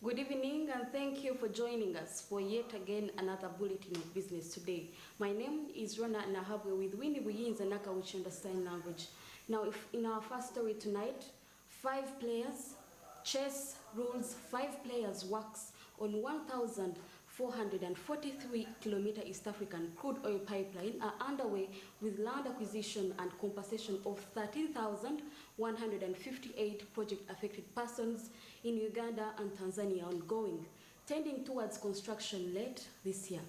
Good evening and thank you for joining us for yet again another bulletin of business today. My name is Ronnah Nahabwe with Winnie and Nakawuki understand language. Now, in our first story tonight, 5 players, chess rules 5 players works on 1,443-kilometer East African crude oil pipeline are underway with land acquisition and compensation of 13,158 project-affected persons in Uganda and Tanzania ongoing, tending towards construction late this year.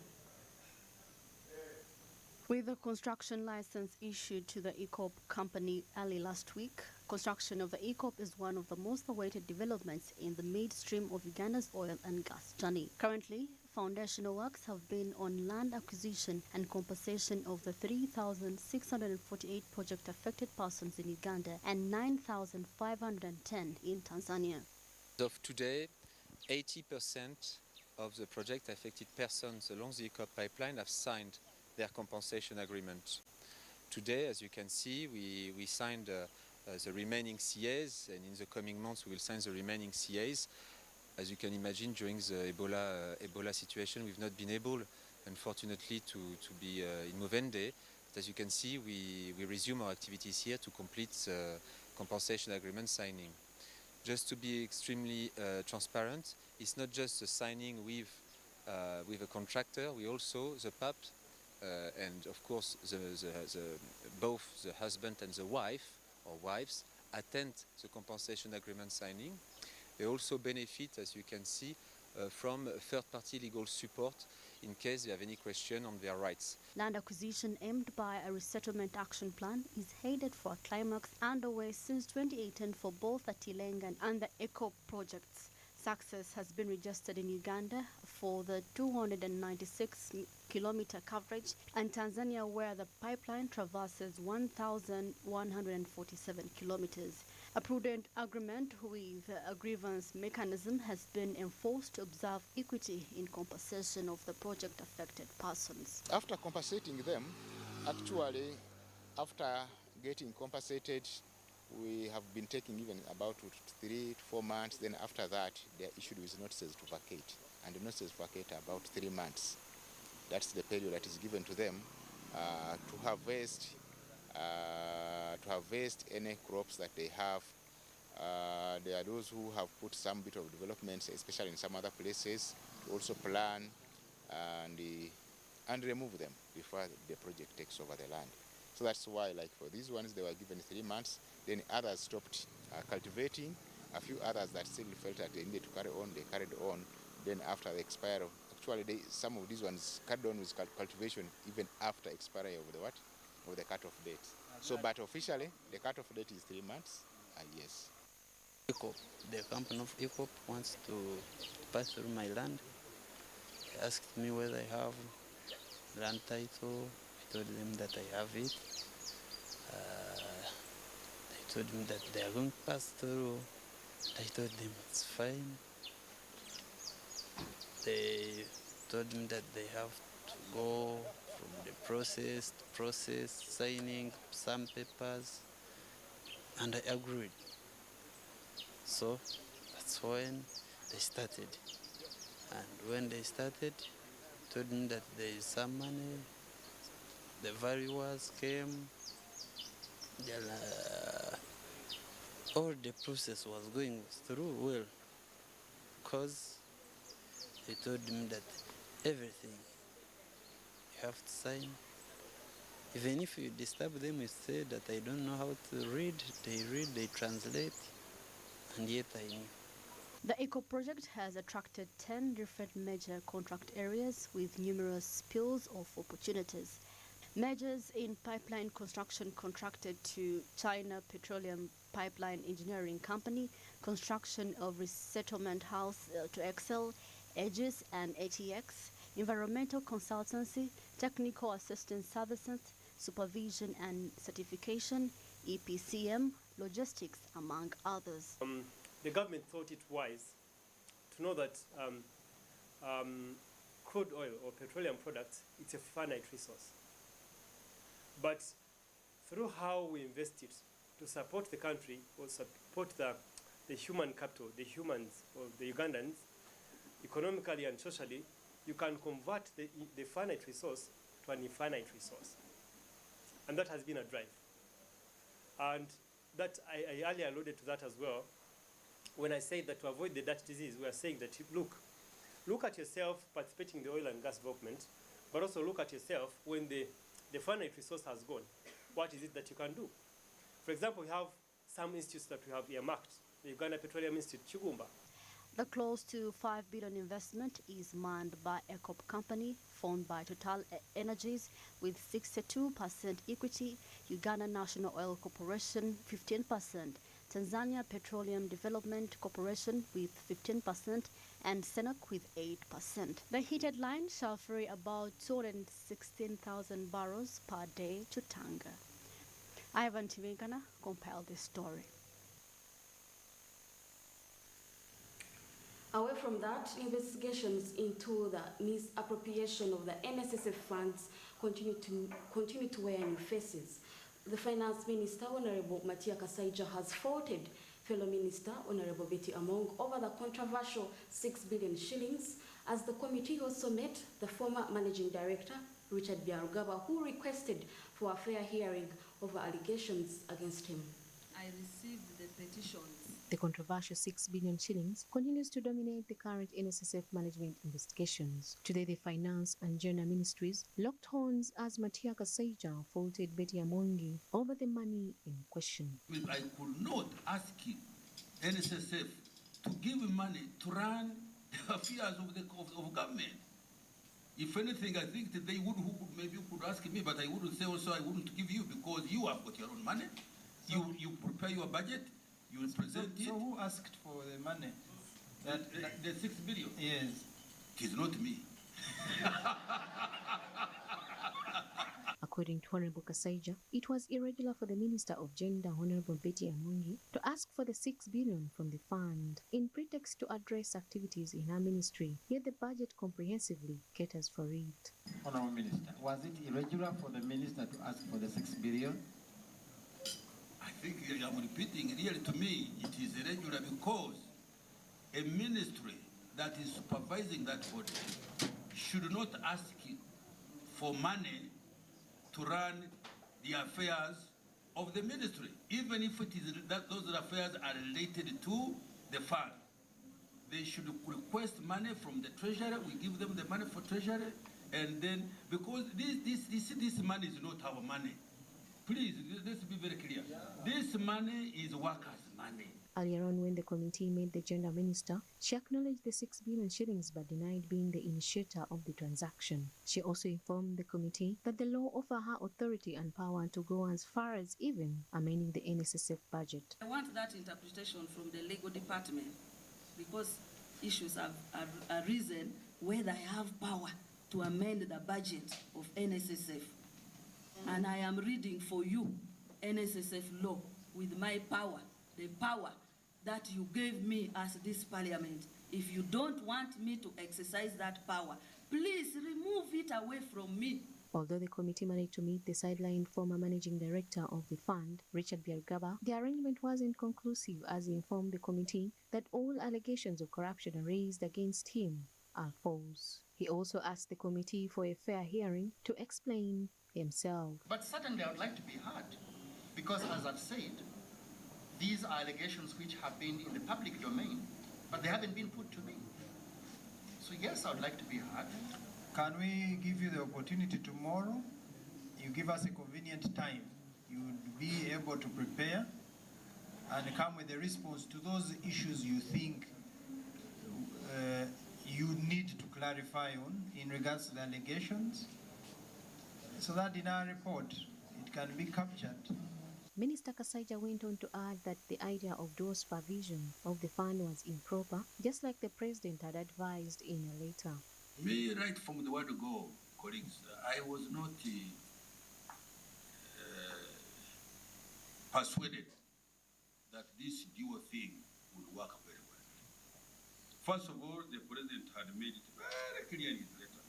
With a construction license issued to the ECOP company early last week, construction of the ECOP is one of the most awaited developments in the midstream of Uganda's oil and gas journey. Currently, foundational works have been on land acquisition and compensation of the 3,648 project-affected persons in Uganda and 9,510 in Tanzania. As of today, 80% of the project-affected persons along the ECOP pipeline have signed their compensation agreement. Today, as you can see, we signed the remaining CAs, and in the coming months we will sign the remaining CAs. As you can imagine, during the Ebola situation, we've not been able, unfortunately, to be in Movende. But as you can see, we resume our activities here to complete the compensation agreement signing. Just to be extremely transparent, it's not just the signing with a contractor, we also, the PAP, and of course both the husband and the wife or wives attend the compensation agreement signing. They also benefit, as you can see, from third-party legal support in case they have any question on their rights. Land acquisition aimed by a resettlement action plan is headed for a climax underway since 2018 for both the Tilenga and the ECOP projects. Success has been registered in Uganda for the 296-kilometer coverage and Tanzania, where the pipeline traverses 1,147 kilometers. A prudent agreement with a grievance mechanism has been enforced to observe equity in compensation of the project-affected persons. After compensating them, actually, after getting compensated, we have been taking even about 3 to 4 months. Then after that, they are issued with notices to vacate, and the notices to vacate are about 3 months. That's the period that is given to them to harvest any crops that they have. There are those who have put some bit of developments, especially in some other places, to also plan and remove them before the project takes over the land. So that's why, like for these ones, they were given 3 months. Then others stopped cultivating. A few others that still felt that they needed to carry on, they carried on. Then after the expiry, actually some of these ones carried on with cultivation even after expiry of the what? Of the cut-off date. So, but officially, the cut-off date is 3 months. Yes. ECOP, the company of ECOP wants to pass through my land. They asked me whether I have land title. I told them that I have it. They told me that they are going to pass through. I told them it's fine. They told me that they have to go from the process to process, signing some papers, and I agreed. So that's when they started. And when they started, told me that there is some money. The valuers came. All the process was going through well, because they told me that everything you have to sign. Even if you disturb them, you say that I don't know how to read, they translate, and yet I knew. The ECO project has attracted 10 different major contract areas with numerous pools of opportunities. Majors in pipeline construction contracted to China Petroleum Pipeline Engineering Company, construction of resettlement house to Excel, Aegis and ATX, environmental consultancy, technical assistance services, supervision and certification, EPCM, logistics, among others. The government thought it wise to know that crude oil or petroleum products, it's a finite resource. But through how we invest it to support the country or support the human capital, the humans or the Ugandans, economically and socially, you can convert the finite resource to an infinite resource. And that has been a drive. And that I earlier alluded to that as well. When I say that to avoid the Dutch disease, we are saying that, look at yourself participating in the oil and gas development, but also look at yourself when the finite resource has gone. What is it that you can do? For example, we have some institutes that we have earmarked. The Uganda Petroleum Institute, Chugumba. The close to 5 billion investment is manned by a corp company formed by Total Energies with 62% equity, Uganda National Oil Corporation 15%, Tanzania Petroleum Development Corporation with 15%, and Senok with 8%. The heated line shall ferry about 216,000 barrels per day to Tanga. Ivan Tivinkana compiled this story. Away from that, investigations into the misappropriation of the NSSF funds continue to wear new faces. The Finance Minister, Honorable Matia Kasaija, has faulted fellow Minister, Honorable Betty Among, over the controversial 6 billion shillings, as the committee also met the former Managing Director, Richard Byarugaba, who requested for a fair hearing over allegations against him. I received the petitions. The controversial 6 billion shillings continues to dominate the current NSSF management investigations. Today, the Finance and General Ministries locked horns as Matia Kasaija faulted Betty Amongi over the money in question. I could not ask NSSF to give money to run the affairs of government. If anything, I think that they would, maybe could ask me, but I wouldn't say also I wouldn't give you because you have got your own money. You prepare your budget, you will present it. So who asked for the money? The 6 billion? Yes. It is not me. According to Honorable Kasaija, it was irregular for the Minister of Gender, Honorable Betty Amongi, to ask for the 6 billion from the fund in pretext to address activities in her ministry, yet the budget comprehensively caters for it. Honorable Minister, was it irregular for the Minister to ask for the 6 billion? I think I'm repeating, really to me, it is irregular because a ministry that is supervising that body should not ask for money to run the affairs of the ministry, even if it is that those affairs are related to the fund. They should request money from the treasury. We give them the money for treasury, and then because this money is not our money. Please, let's be very clear. This money is workers' money. Earlier on, when the committee met the Gender Minister, she acknowledged the 6 billion shillings but denied being the initiator of the transaction. She also informed the committee that the law offers her authority and power to go as far as even amending the NSSF budget. I want that interpretation from the legal department because issues have arisen whether I have power to amend the budget of NSSF. And I am reading for you NSSF law with my power, the power that you gave me as this parliament. If you don't want me to exercise that power, please remove it away from me. Although the committee managed to meet the sidelined former managing director of the fund, Richard Byarugaba, the arrangement wasn't conclusive as he informed the committee that all allegations of corruption raised against him are false. He also asked the committee for a fair hearing to explain himself. But certainly I would like to be heard because, as I've said, these are allegations which have been in the public domain, but they haven't been put to me. So yes, I would like to be heard. Can we give you the opportunity tomorrow? You give us a convenient time. You would be able to prepare and come with a response to those issues you think you need to clarify on in regards to the allegations, so that in our report it can be captured. Minister Kasaija went on to add that the idea of dual supervision of the fund was improper, just like the President had advised in a letter. Me, right from the word go, colleagues, I was not persuaded that this dual thing would work very well. First of all, the President had made it very clear in his letter.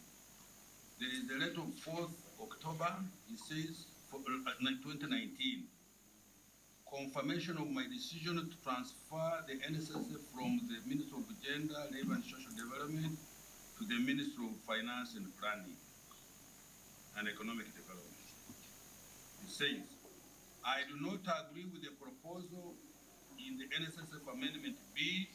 There is the letter of 4th October, he says, for 2019, confirmation of my decision to transfer the NSSF from the Ministry of Gender, Labour and Social Development to the Ministry of Finance and Planning and Economic Development. It says, I do not agree with the proposal in the NSSF Amendment B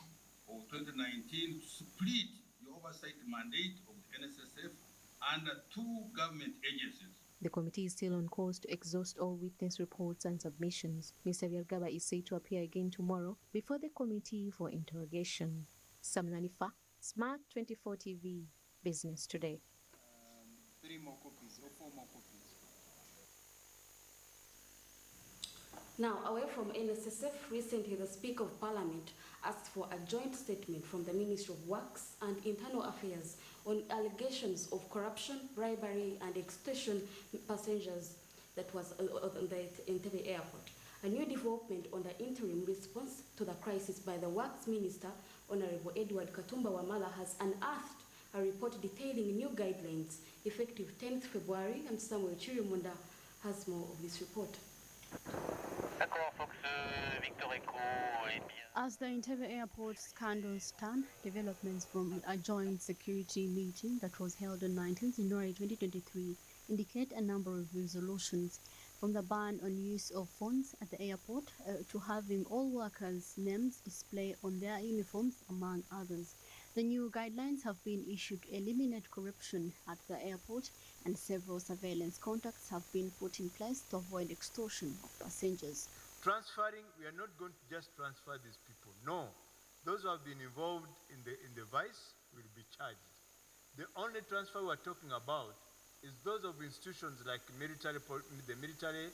of 2019 to split the oversight mandate of the NSSF under two government agencies. The committee is still on course to exhaust all witness reports and submissions. Mr. Byarugaba is said to appear again tomorrow before the committee for interrogation. Samnanifa, Smart 24 TV, Business Today. 3 more copies or 4 more copies. Now, away from NSSF, recently the Speaker of Parliament asked for a joint statement from the Ministry of Works and Internal Affairs on allegations of corruption, bribery and extortion passengers that was on the Entebbe airport. A new development on the interim response to the crisis by the Works Minister, Honorable Edward Katumba Wamala, has unearthed a report detailing new guidelines effective 10th February, and Samuel Chirimunda has more of this report. As the Entebbe Airport scandals turn, developments from a joint security meeting that was held on 19 January 2023 indicate a number of resolutions, from the ban on use of phones at the airport to having all workers' names displayed on their uniforms, among others. The new guidelines have been issued to eliminate corruption at the airport, and several surveillance contacts have been put in place to avoid extortion of passengers. Transferring, we are not going to just transfer these people. No, those who have been involved in the vice will be charged. The only transfer we're talking about is those of institutions like the military,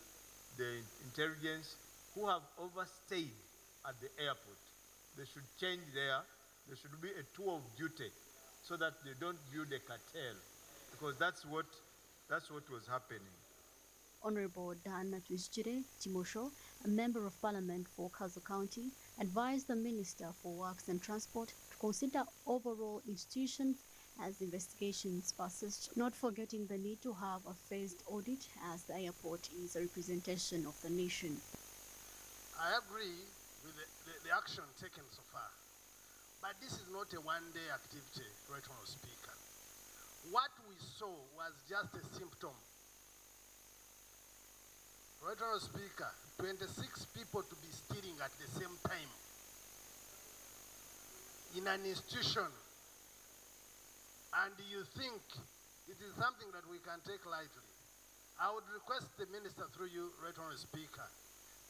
the intelligence, who have overstayed at the airport. They should change there. There should be a tour of duty so that they don't view the cartel, because that's what was happening. Honorable Dana Twisjire Timosho, a member of parliament for Kazo County, advised the Minister for Works and Transport to consider overall institutions as investigations persist, not forgetting the need to have a phased audit, as the airport is a representation of the nation. I agree with the action taken so far, but this is not a one-day activity, Right Honourable Speaker. What we saw was just a symptom. Right Honourable Speaker, 26 people to be stealing at the same time in an institution, and you think it is something that we can take lightly. I would request the Minister, through you, Right Honourable Speaker,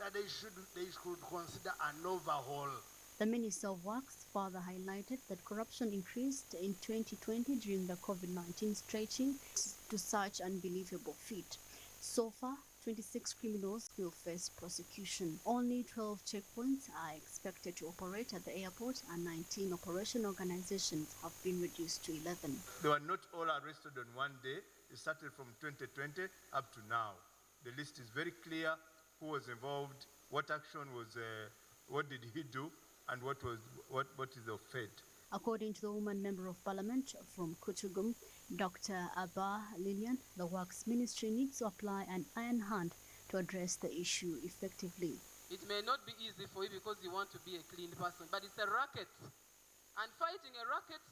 that they should consider an overhaul. The Minister of Works further highlighted that corruption increased in 2020 during the COVID-19 stretching to such unbelievable feat. So far, 26 criminals will face prosecution. Only 12 checkpoints are expected to operate at the airport, and 19 operation organizations have been reduced to 11. They were not all arrested on one day. It started from 2020 up to now. The list is very clear: who was involved, what action was, what did he do, and what is the fate. According to the woman member of parliament from Kutugum, Dr. Abba Lillian, the Works Ministry needs to apply an iron hand to address the issue effectively. It may not be easy for you because you want to be a clean person, but it's a racket. And fighting a racket,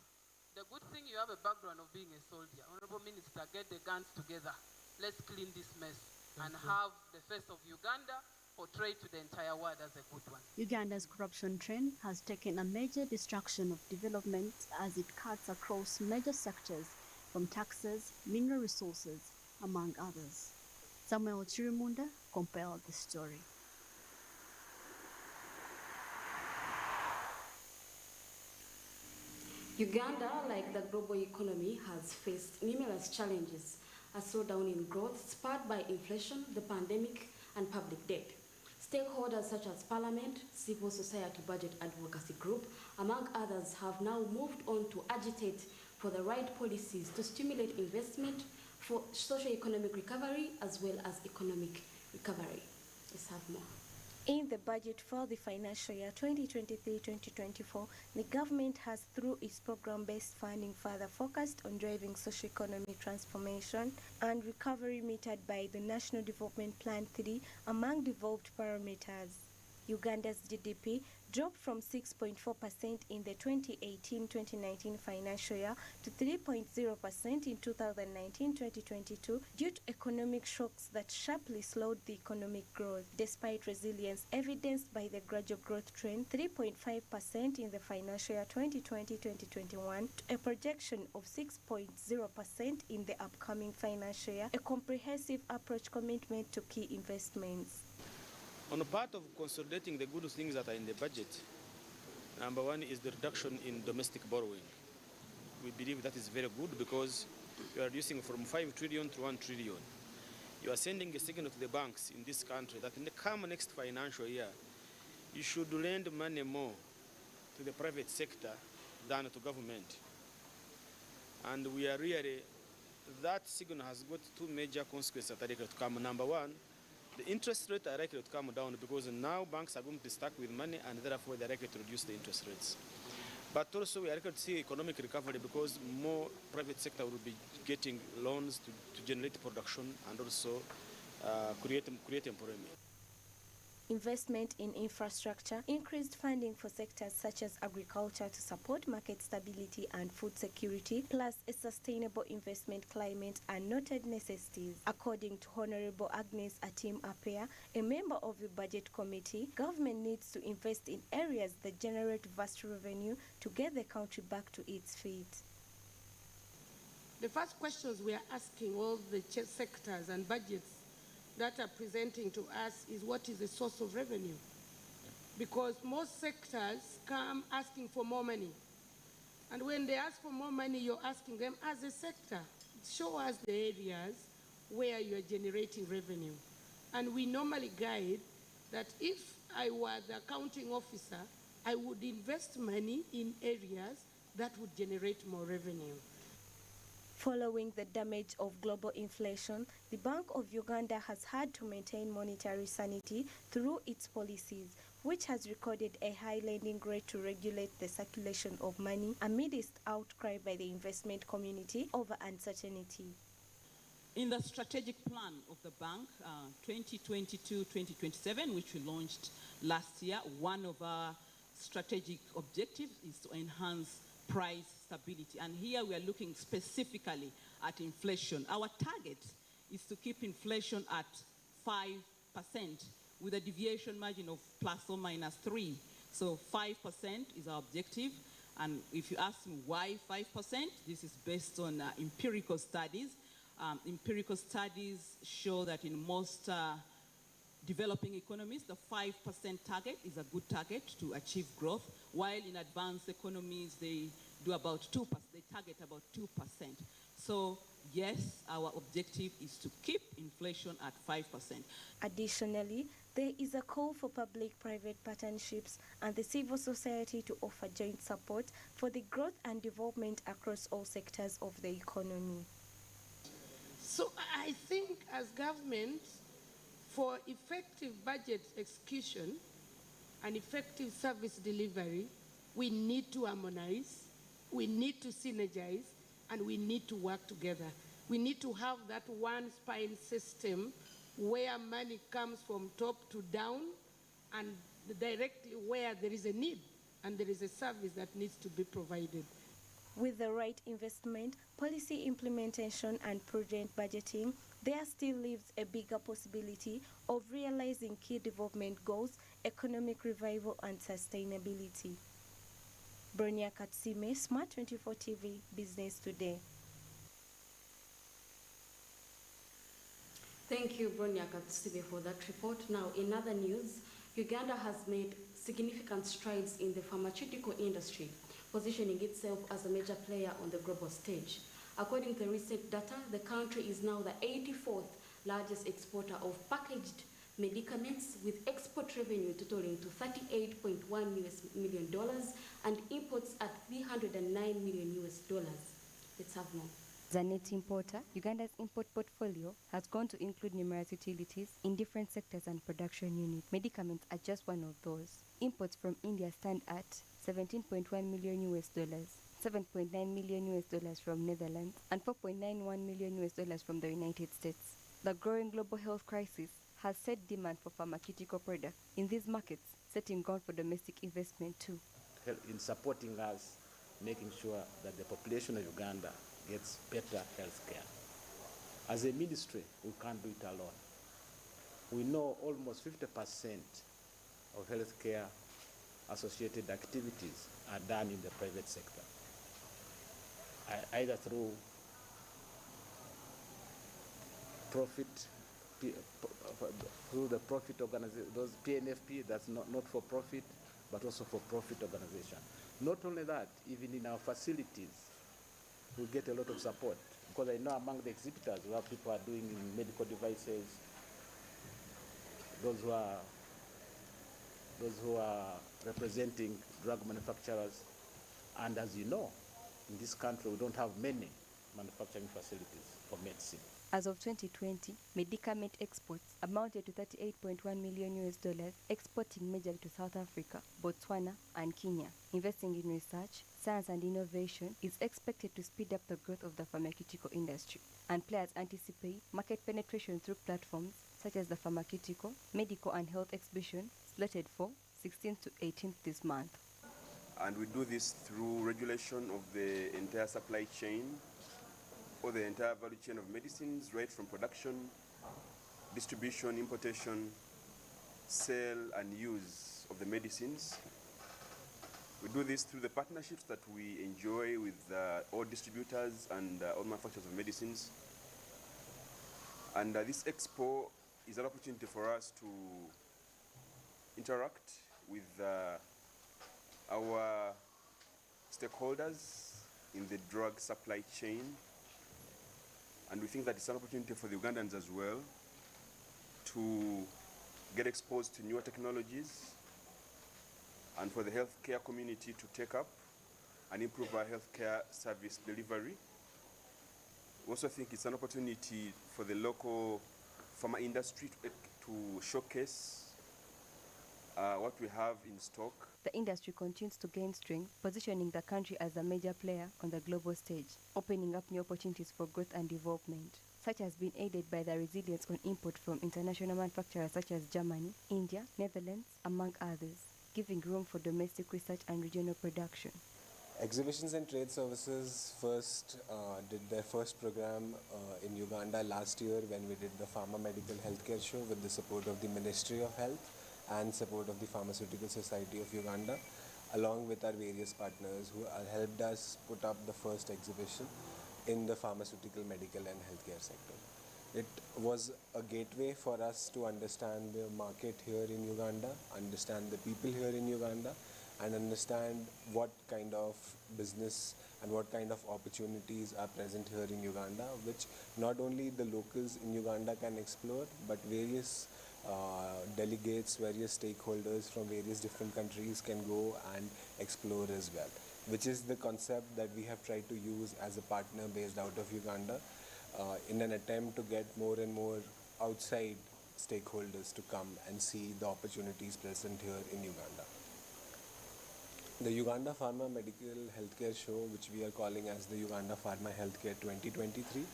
the good thing, you have a background of being a soldier. Honorable Minister, get the guns together. Let's clean this mess and have the face of Uganda portrayed to the entire world as a good one. Uganda's corruption trend has taken a major destruction of development as it cuts across major sectors, from taxes, mineral resources, among others. Samuel Chirimunda compiled the story. Uganda, like the global economy, has faced numerous challenges: a slowdown in growth spurred by inflation, the pandemic, and public debt. Stakeholders such as Parliament, civil society budget advocacy group, among others, have now moved on to agitate for the right policies to stimulate investment for socio-economic recovery as well as economic recovery. Let's have more. In the budget for the financial year 2023-2024, the government has, through its program-based funding, further focused on driving socio-economic transformation and recovery meted by the National Development Plan 3 among devolved parameters. Uganda's GDP dropped from 6.4% in the 2018-2019 financial year to 3.0% in 2019-2022 due to economic shocks that sharply slowed the economic growth. Despite resilience evidenced by the gradual growth trend, 3.5% in the financial year 2020-2021 to a projection of 6.0% in the upcoming financial year, a comprehensive approach commitment to key investments. On the part of consolidating the good things that are in the budget, number one is the reduction in domestic borrowing. We believe that is very good because you are reducing from 5 trillion to 1 trillion. You are sending a signal to the banks in this country that in the come next financial year, you should lend money more to the private sector than to government. And we are really, that signal has got two major consequences that are likely to come. Number one, the interest rates are likely to come down because now banks are going to be stuck with money and therefore they are likely to reduce the interest rates. But also we are likely to see economic recovery because more private sector will be getting loans to generate production and also create employment. Investment in infrastructure, increased funding for sectors such as agriculture to support market stability and food security, plus a sustainable investment climate are noted necessities. According to Honorable Agnes Atim Apea, a member of the Budget Committee, government needs to invest in areas that generate vast revenue to get the country back to its feet. The first questions we are asking all the sectors and budgets that are presenting to us is what is the source of revenue? Because most sectors come asking for more money. And when they ask for more money, you're asking them as a sector, show us the areas where you're generating revenue. And we normally guide that if I were the accounting officer, I would invest money in areas that would generate more revenue. Following the damage of global inflation, the Bank of Uganda has had to maintain monetary sanity through its policies, which has recorded a high lending rate to regulate the circulation of money amidst outcry by the investment community over uncertainty. In the strategic plan of the bank, 2022-2027, which we launched last year, one of our strategic objectives is to enhance price stability. And here we are looking specifically at inflation. Our target is to keep inflation at 5% with a deviation margin of plus or minus 3. So 5% is our objective. And if you ask me why 5%, this is based on empirical studies. Empirical studies show that in most developing economies, the 5% target is a good target to achieve growth, while in advanced economies, they do about 2%, they target about 2%. So yes, our objective is to keep inflation at 5%. Additionally, there is a call for public-private partnerships and the civil society to offer joint support for the growth and development across all sectors of the economy. So I think as government, for effective budget execution and effective service delivery, we need to harmonize, we need to synergize, and we need to work together. We need to have that one spine system where money comes from top to down and directly where there is a need and there is a service that needs to be provided. With the right investment, policy implementation, and prudent budgeting, there still lives a bigger possibility of realizing key development goals, economic revival, and sustainability. Bronya Katsime, Smart 24 TV, Business Today. Thank you, Bronya Katsime, for that report. Now, in other news, Uganda has made significant strides in the pharmaceutical industry, positioning itself as a major player on the global stage. According to recent data, the country is now the 84th largest exporter of packaged medicaments, with export revenue totaling to $38.1 million and imports at $309 million. Let's have more. As a net importer, Uganda's import portfolio has grown to include numerous utilities in different sectors and production units. Medicaments are just one of those. Imports from India stand at $17.1 million, $7.9 million from Netherlands, and $4.91 million from the United States. The growing global health crisis has set demand for pharmaceutical products in these markets. setting ground for domestic investment too. In supporting us, making sure that the population of Uganda gets better health care. As a ministry, we can't do it alone. We know almost 50% of healthcare associated activities are done in the private sector, either through the profit organization, those PNFP, that's not for profit, but also for profit organization. Not only that, even in our facilities, we get a lot of support, because I know among the exhibitors we have people are doing medical devices, those who are representing drug manufacturers, and as you know, in this country we don't have many manufacturing facilities for medicine. As of 2020, medicament exports amounted to $38.1 million exporting majorly to South Africa, Botswana, and Kenya. Investing in research, science, and innovation is expected to speed up the growth of the pharmaceutical industry, and players anticipate market penetration through platforms such as the Pharmaceutical, Medical, and Health Exhibition, slated for 16th to 18th this month. And we do this through regulation of the entire supply chain, or the entire value chain of medicines, right from production, distribution, importation, sale, and use of the medicines. We do this through the partnerships that we enjoy with all distributors and all manufacturers of medicines. And this expo is an opportunity for us to interact with our stakeholders in the drug supply chain. And we think that it's an opportunity for the Ugandans as well to get exposed to newer technologies, and for the healthcare community to take up and improve our healthcare service delivery. We also think it's an opportunity for the local pharma industry to showcase what we have in stock. The industry continues to gain strength, positioning the country as a major player on the global stage, opening up new opportunities for growth and development, such as being aided by the resilience on import from international manufacturers such as Germany, India, Netherlands, among others, giving room for domestic research and regional production. Exhibitions and Trade Services first did their first program in Uganda last year when we did the Pharma Medical Healthcare Show with the support of the Ministry of Health and support of the Pharmaceutical Society of Uganda, along with our various partners who helped us put up the first exhibition in the pharmaceutical, medical and healthcare sector. It was a gateway for us to understand the market here in Uganda, understand the people here in Uganda, and understand what kind of business and what kind of opportunities are present here in Uganda, which not only the locals in Uganda can explore, but various delegates, various stakeholders from various different countries can go and explore as well, which is the concept that we have tried to use as a partner based out of Uganda in an attempt to get more and more outside stakeholders to come and see the opportunities present here in Uganda. The Uganda Pharma Medical Healthcare Show, which we are calling as the Uganda Pharma Healthcare 2023,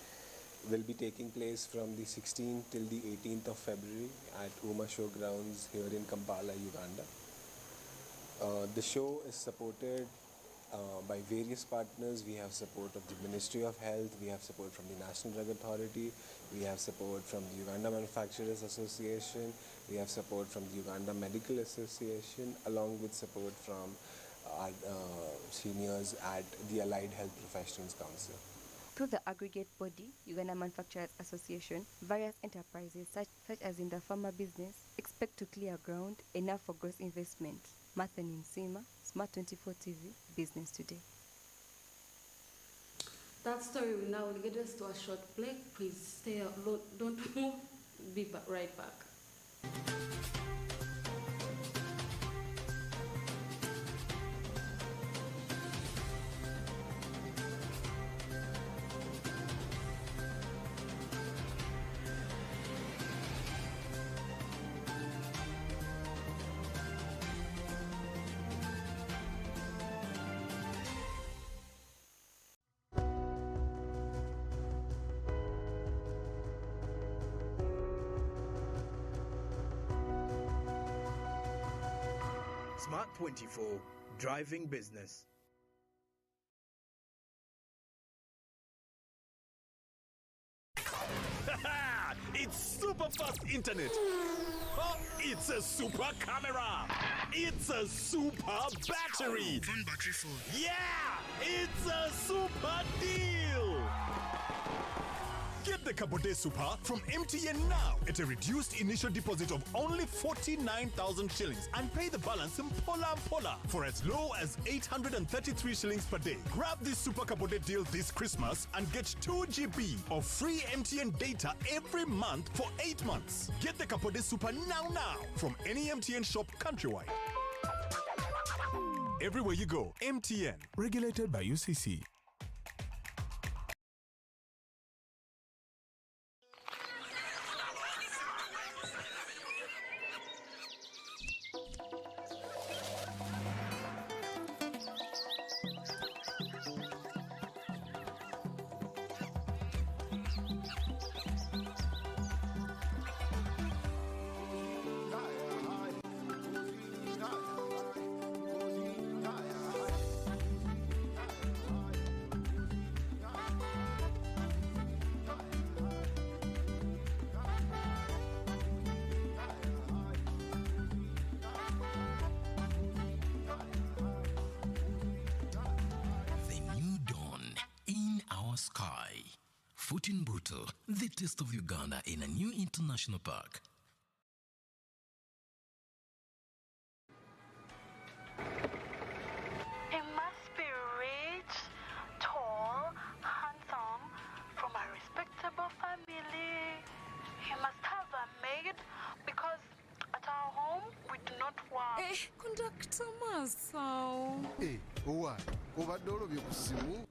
will be taking place from the 16th till the 18th of February at UMA Showgrounds here in Kampala, Uganda. The show is supported by various partners. We have support of the Ministry of Health, we have support from the National Drug Authority, we have support from the Uganda Manufacturers Association, we have support from the Uganda Medical Association, along with support from our seniors at the Allied Health Professionals Council. Through the aggregate body, Uganda Manufacturers Association, various enterprises such as in the pharma business expect to clear ground enough for gross investment. Martha Nsima, Smart 24 TV, Business Today. That story will now get us to a short break. Please stay, don't move, be right back. Smart 24, driving business. It's super fast internet. Oh, it's a super camera. It's a super battery. Phone battery full. Yeah, it's a super deal. Get the Kabode Super from MTN now at a reduced initial deposit of only 49,000 shillings and pay the balance in Pola for as low as 833 shillings per day. Grab this Super Kabode deal this Christmas and get 2 GB of free MTN data every month for 8 months. Get the Kabode Super now from any MTN shop countrywide. Everywhere you go, MTN. Regulated by UCC. Sky. Futimbuto, the taste of Uganda in a new international park. He must be rich, tall, handsome, from a respectable family. He must have a maid because at our home we do not work. Conductor Masao. What? Obadde olobye ku simu?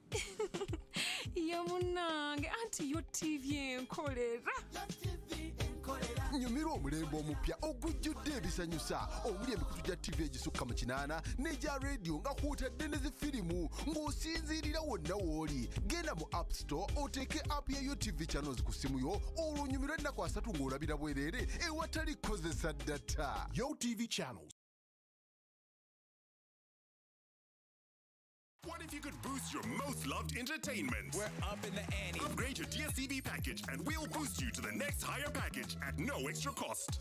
Yamunange anti yo TV enkolera. Nyumira omulembe omupya ogujjudde ebisanyusa omuli emikutu gya TV egisukka mu 8 n'egya radio nga kwotadde ne zifirimu ng'osinziirira wonna w'oli. Genda mu App Store oteeke app ya GOTV channels ku simu yo olwo onyumirwe ennaku 3 ng'olabira bwereere ewatali kozesa data. GOTV channels. What if you could boost your most loved entertainment? We're up in the ante. Upgrade your DSTV package and we'll boost you to the next higher package at no extra cost.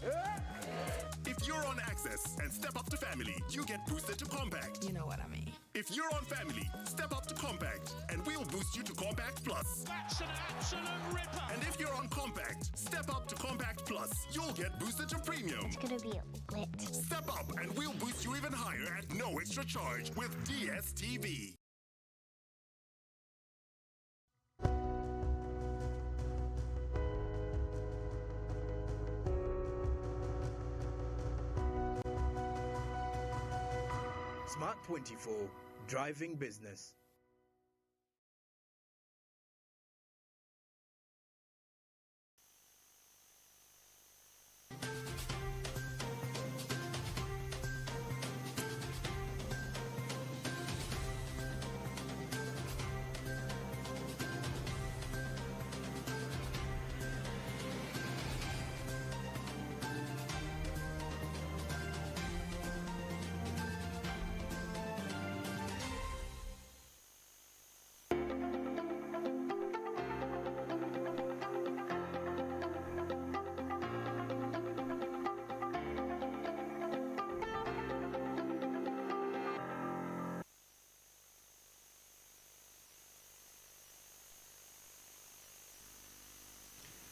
If you're on Access and step up to Family, you get boosted to Compact. You know what I mean. If you're on Family, step up to Compact and we'll boost you to Compact Plus. That's an absolute ripper. And if you're on Compact, step up to Compact Plus. You'll get boosted to Premium. It's gonna be lit. Step up and we'll boost you even higher at no extra charge with DSTV. Smart 24, driving business.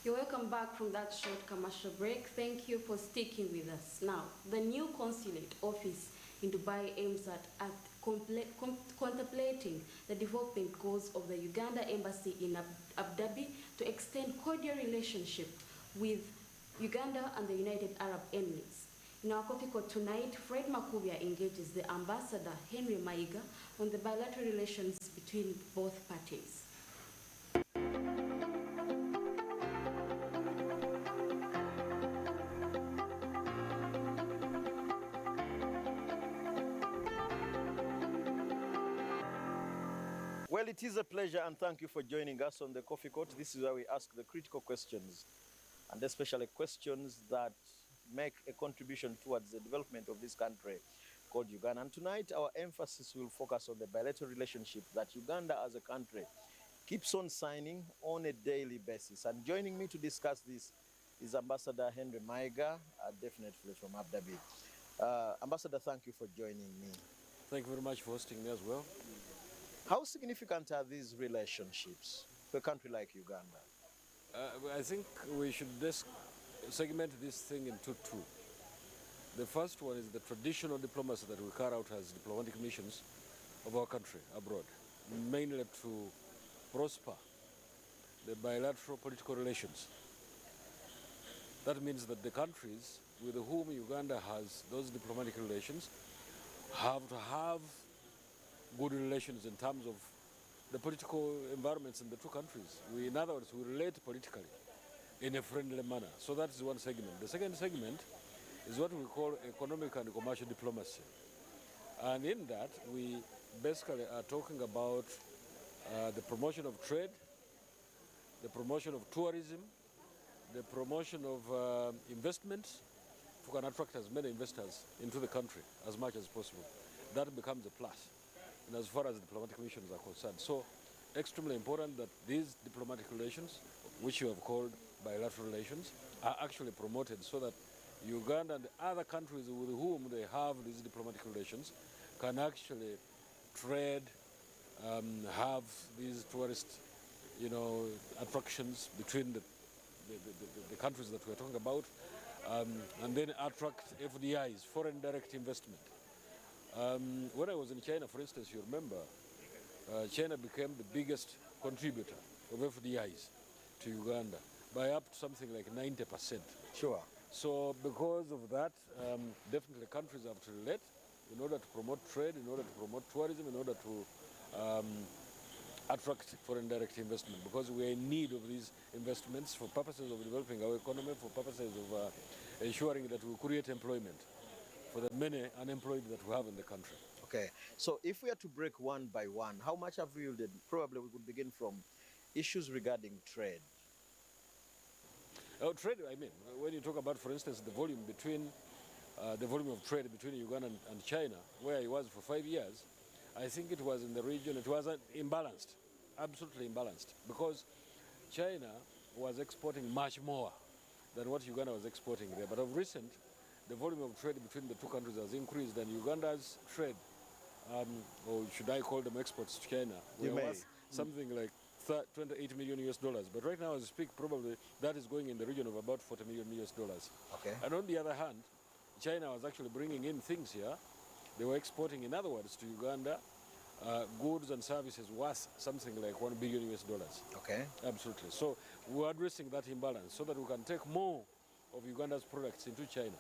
You're welcome back from that short commercial break. Thank you for sticking with us. Now, the new consulate office in Dubai aims at contemplating the development goals of the Uganda Embassy in Abu Dhabi to extend cordial relationship with Uganda and the United Arab Emirates. In our coffee call tonight, Fred Makubia engages the ambassador, Henry Maiga, on the bilateral relations between both parties. Well, it is a pleasure and thank you for joining us on the Coffee Court. This is where we ask the critical questions and especially questions that make a contribution towards the development of this country. called Uganda. And tonight, our emphasis will focus on the bilateral relationship that Uganda as a country keeps on signing on a daily basis. And joining me to discuss this is Ambassador Henry Maiga, definitely from Abu Dhabi. Ambassador, thank you for joining me. Thank you very much for hosting me as well. How significant are these relationships for a country like Uganda? I think we should segment this thing into two. The first one is the traditional diplomacy that we carry out as diplomatic missions of our country abroad, mainly to prosper the bilateral political relations. That means that the countries with whom Uganda has those diplomatic relations have to have good relations in terms of the political environments in the two countries. In other words, we relate politically in a friendly manner. So that is one segment. The second segment is what we call economic and commercial diplomacy. And in that, we basically are talking about the promotion of trade, the promotion of tourism, the promotion of investments. If we can attract as many investors into the country as much as possible, that becomes a plus. And as far as diplomatic missions are concerned. So, extremely important that these diplomatic relations, which you have called bilateral relations, are actually promoted so that Uganda and other countries with whom they have these diplomatic relations can actually trade, have these tourist, attractions between the countries that we're talking about, and then attract FDIs, foreign direct investment. When I was in China, for instance, you remember, China became the biggest contributor of FDIs to Uganda by up to something like 90%. Sure. So because of that, definitely countries have to relate in order to promote trade, in order to promote tourism, in order to attract foreign direct investment, because we are in need of these investments for purposes of developing our economy, for purposes of ensuring that we create employment for the many unemployed that we have in the country. Okay, so if we are to break one by one, how much have we yielded? Probably we could begin from issues regarding trade. Trade, I mean, when you talk about, for instance, the volume of trade between Uganda and China, where it was for 5 years, I think it was in the region, it was imbalanced, absolutely imbalanced, because China was exporting much more than what Uganda was exporting there. But of recent, the volume of trade between the two countries has increased, and Uganda's trade, or should I call them exports to China, was something like 28 million US dollars. But right now, as I speak, probably that is going in the region of about 40 million US dollars. Okay. And on the other hand, China was actually bringing in things here. They were exporting, in other words, to Uganda, goods and services worth something like 1 billion US dollars. Okay. Absolutely. So we're addressing that imbalance so that we can take more of Uganda's products into China,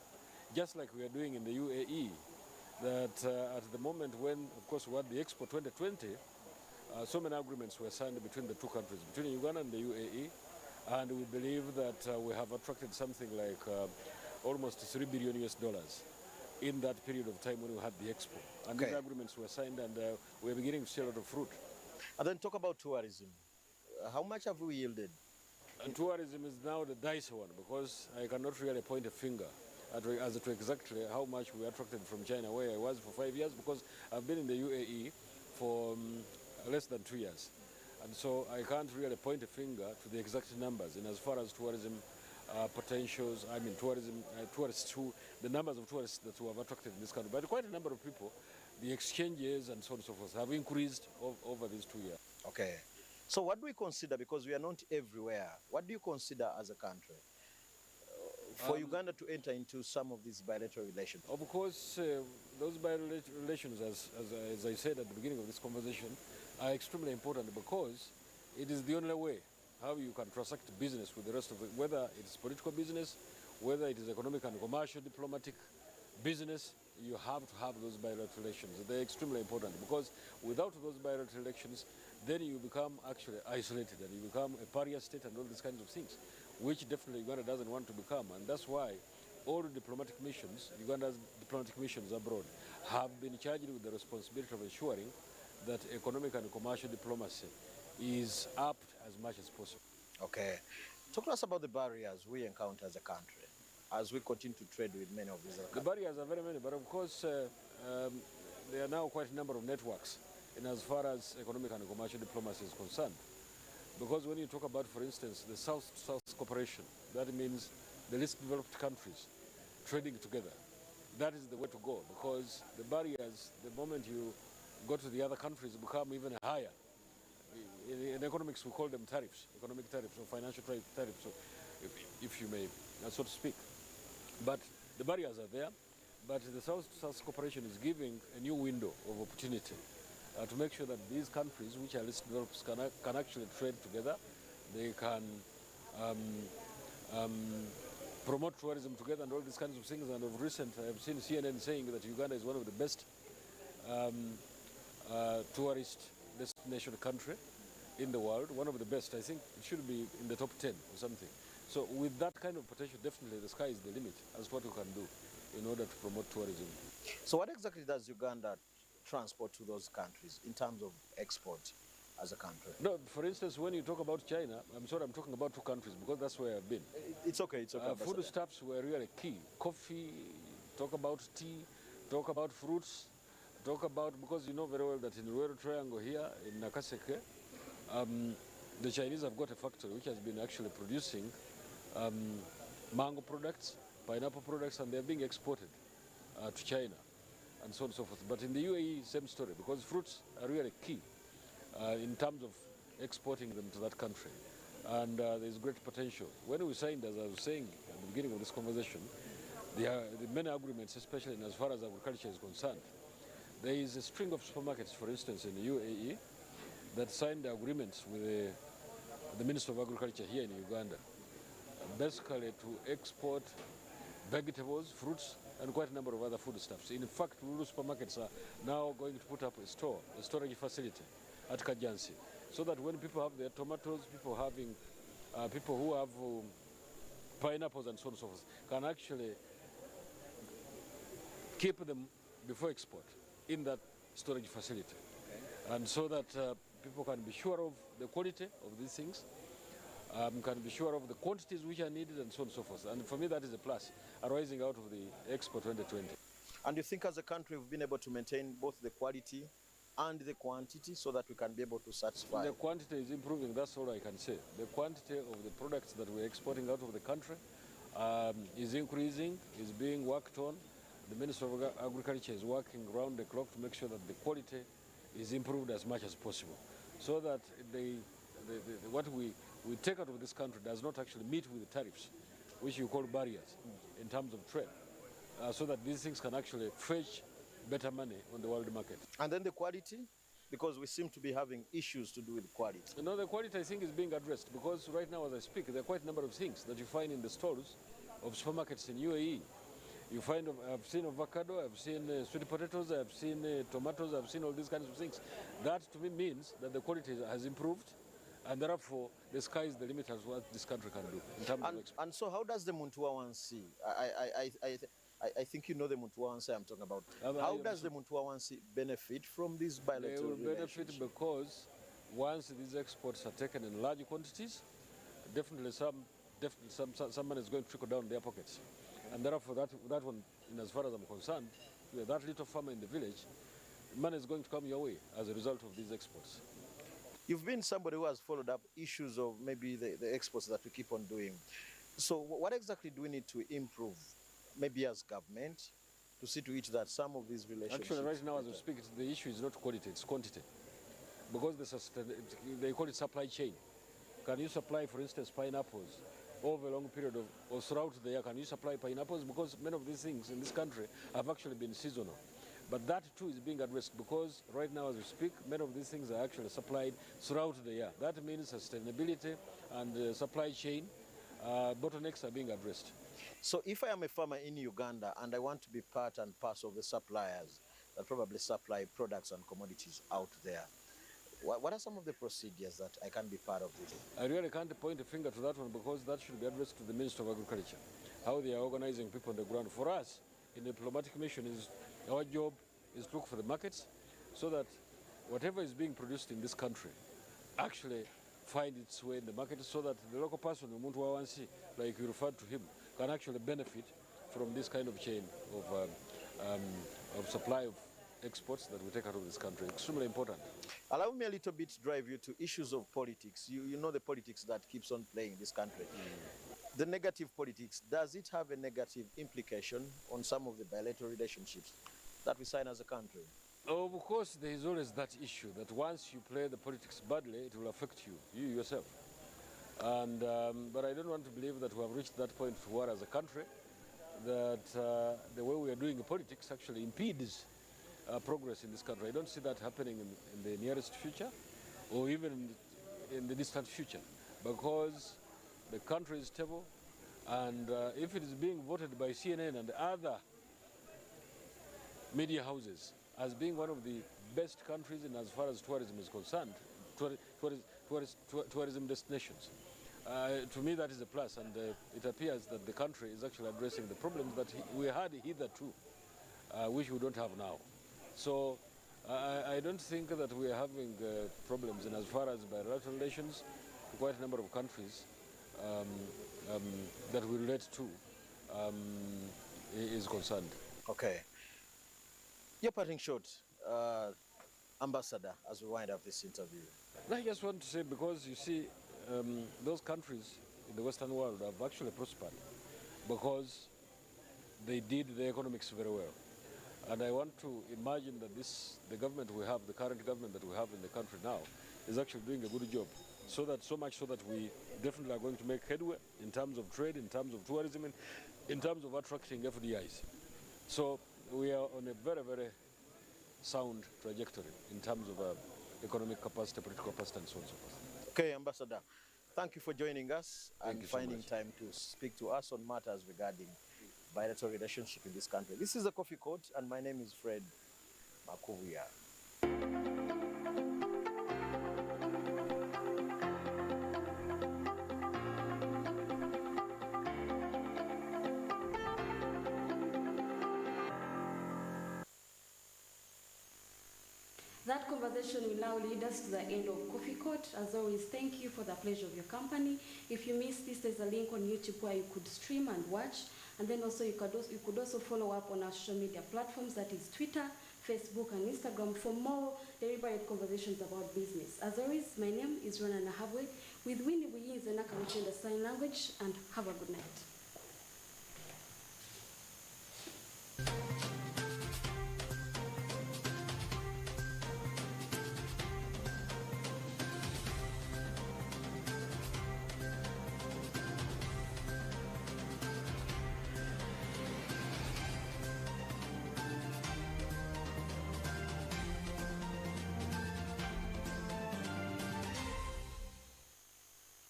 just like we are doing in the UAE, that at the moment when, of course, we had the Expo 2020, so many agreements were signed between the two countries, between Uganda and the UAE, and we believe that we have attracted something like almost 3 billion US dollars in that period of time when we had the Expo. And these agreements were signed, and we're beginning to see a lot of fruit. And then talk about tourism. How much have we yielded? And tourism is now the dicey one, because I cannot really point a finger as to exactly how much we attracted from China, where I was for 5 years, because I've been in the UAE for less than 2 years. And so I can't really point a finger to the exact numbers in as far as tourism potentials, I mean tourists who, the numbers of tourists that we have attracted in this country. But quite a number of people, the exchanges and so on and so forth have increased over these 2 years. Okay. So what do we consider, because we are not everywhere, what do you consider as a country for Uganda to enter into some of these bilateral relations? Of course, those bilateral relations, as I said at the beginning of this conversation, are extremely important, because it is the only way how you can transact business with the rest of it, whether it's political business, whether it is economic and commercial diplomatic business. You have to have those bilateral relations. They're extremely important, because without those bilateral relations, then you become actually isolated and you become a pariah state and all these kinds of things, which definitely Uganda doesn't want to become. And that's why all the diplomatic missions, Uganda's diplomatic missions abroad, have been charged with the responsibility of ensuring that economic and commercial diplomacy is upped as much as possible. Okay. Talk to us about the barriers we encounter as a country as we continue to trade with many of these other countries. The barriers are very many, but of course, there are now quite a number of networks in as far as economic and commercial diplomacy is concerned. Because when you talk about, for instance, the South-South cooperation, that means the least developed countries trading together. That is the way to go, because the barriers, the moment you go to the other countries, become even higher. In economics, we call them tariffs, economic tariffs or financial trade tariffs, so if you may, so to speak. But the barriers are there, but the South-South cooperation is giving a new window of opportunity to make sure that these countries, which are least developed, can actually trade together. They can promote tourism together and all these kinds of things. And of recent, I have seen CNN saying that Uganda is one of the best tourist destination country in the world, one of the best. I think it should be in the top 10 or something. So with that kind of potential, definitely the sky is the limit as what we can do in order to promote tourism. So what exactly does Uganda transport to those countries in terms of export as a country? No, for instance, when you talk about China, I'm sorry, I'm talking about two countries because that's where I've been. It's okay, it's okay. Foodstuffs were really key. Coffee, talk about tea, talk about fruits, talk about, because you know very well that in Rural Triangle here, in Nakaseke, the Chinese have got a factory which has been actually producing mango products, pineapple products, and they're being exported to China and so on and so forth. But in the UAE, same story, because fruits are really key in terms of exporting them to that country. And there's great potential. When we signed, as I was saying at the beginning of this conversation, the many agreements, especially in as far as agriculture is concerned, there is a string of supermarkets, for instance, in the UAE, that signed agreements with the Minister of Agriculture here in Uganda, basically to export vegetables, fruits, and quite a number of other foodstuffs. In fact, Lulu supermarkets are now going to put up a storage facility at Kajansi, so that when people have their tomatoes, people who have pineapples and so on and so forth, can actually keep them before export in that storage facility. Okay. And so that people can be sure of the quality of these things, can be sure of the quantities which are needed, and so on and so forth. And for me, that is a plus arising out of the Expo 2020. And you think as a country we've been able to maintain both the quality and the quantity so that we can be able to satisfy? The quantity is improving, that's all I can say. The quantity of the products that we're exporting out of the country is increasing, is being worked on. The Minister of Agriculture is working round the clock to make sure that the quality is improved as much as possible, so that what we take out of this country does not actually meet with the tariffs, which you call barriers in terms of trade, so that these things can actually fetch better money on the world market. And then the quality, because we seem to be having issues to do with quality. No, the quality I think is being addressed, because right now as I speak, there are quite a number of things that you find in the stalls of supermarkets in UAE. You find, I've seen avocado, I've seen sweet potatoes, I've seen tomatoes, I've seen all these kinds of things. That to me means that the quality has improved, and therefore the sky is the limit as what this country can do in terms of export. And so how does the Muntuawansi, I think you know the Muntuawansi I'm talking about. How does the Muntuawansi benefit from these bilateral relations? They will benefit because once these exports are taken in large quantities, definitely some money is going to trickle down their pockets. And therefore that one, as far as I'm concerned, that little farmer in the village, money is going to come your way as a result of these exports. You've been somebody who has followed up issues of maybe the exports that we keep on doing. So what exactly do we need to improve, maybe as government, to see to it that some of these relationships... Actually, right now as we speak, the issue is not quality, it's quantity. Because they call it supply chain. Can you supply, for instance, pineapples over a long period of, or throughout the year? Can you supply pineapples? Because many of these things in this country have actually been seasonal. But that too is being addressed, because right now as we speak, many of these things are actually supplied throughout the year. That means sustainability and supply chain bottlenecks are being addressed. So if I am a farmer in Uganda and I want to be part and parcel of the suppliers that probably supply products and commodities out there, what are some of the procedures that I can be part of this? I really can't point a finger to that one, because that should be addressed to the Minister of Agriculture, how they are organizing people on the ground. For us, in the diplomatic mission, our job is to look for the markets, so that whatever is being produced in this country actually find its way in the market, so that the local person, Umuntu Wawansi, like you referred to him, can actually benefit from this kind of chain of supply of exports that we take out of this country. Extremely important. Allow me a little bit to drive you to issues of politics. You know the politics that keeps on playing in this country. The negative politics, does it have a negative implication on some of the bilateral relationships that we sign as a country? Oh, of course, there is always that issue that once you play the politics badly, it will affect you yourself. And, but I don't want to believe that we have reached that point where as a country that the way we are doing politics actually impedes progress in this country. I don't see that happening in the nearest future or even in the distant future, because the country is stable, and if it is being voted by CNN and other media houses as being one of the best countries in as far as tourism is concerned, tourism destinations, to me that is a plus, and it appears that the country is actually addressing the problems that we had hitherto, which we don't have now. So I don't think that we are having problems in as far as bilateral relations to quite a number of countries that we relate to is concerned. Okay. Your parting shot, Ambassador, as we wind up this interview. I just want to say, because you see, those countries in the Western world have actually prospered because they did the economics very well. And I want to imagine that the government we have, the current government that we have in the country now, is actually doing a good job. So much so that we definitely are going to make headway in terms of trade, in terms of tourism, in terms of attracting FDIs. So we are on a very, very sound trajectory in terms of economic capacity, political capacity, and so on and so forth. Okay, Ambassador, thank you for joining us and so finding much time to speak to us on matters regarding bilateral relationship in this country. This is a Coffee Court, and my name is Fred Nakawuki. That conversation will now lead us to the end of Coffee Court. As always, thank you for the pleasure of your company. If you missed this, there's a link on YouTube where you could stream and watch. And then also you could also follow up on our social media platforms, that is Twitter, Facebook, and Instagram, for more deliberate conversations about business. As always, my name is Ronnah Nahabwe. With Winnie, we use the Nakawuki in the sign language, and have a good night.